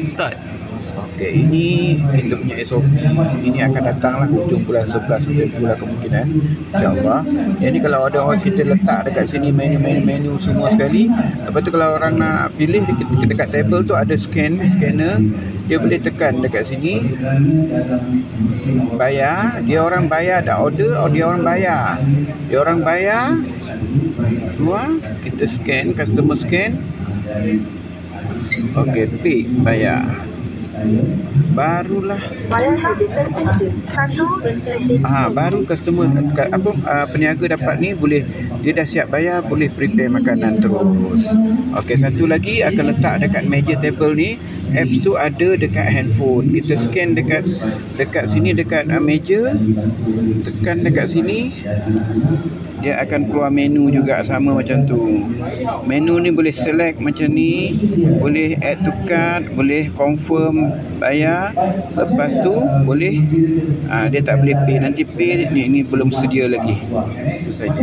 Start. Okey, ini kita punya SOP. Ini akan datanglah hujung bulan 11 macam itulah kemungkinan, insya-Allah. Jadi kalau ada orang kita letak dekat sini menu semua sekali. Lepas tu kalau orang nak pilih dekat table tu ada scanner, dia boleh tekan dekat sini. Bayar, dia orang bayar dah order atau dia orang bayar. Dia orang bayar keluar, kita scan, customer scan. Okey, pay, bayar. Barulah baru customer peniaga dapat ni, boleh dia dah siap bayar, boleh prepare makanan terus. Okey, satu lagi akan letak dekat meja table ni. Apps tu ada dekat handphone. Kita scan dekat sini, dekat meja, tekan dekat sini, dia akan keluar menu juga sama macam tu. Menu ni boleh select macam ni, boleh add to cart, boleh confirm bayar. Lepas tu boleh dia tak boleh pay, nanti pay ni belum sedia lagi. Itu saja.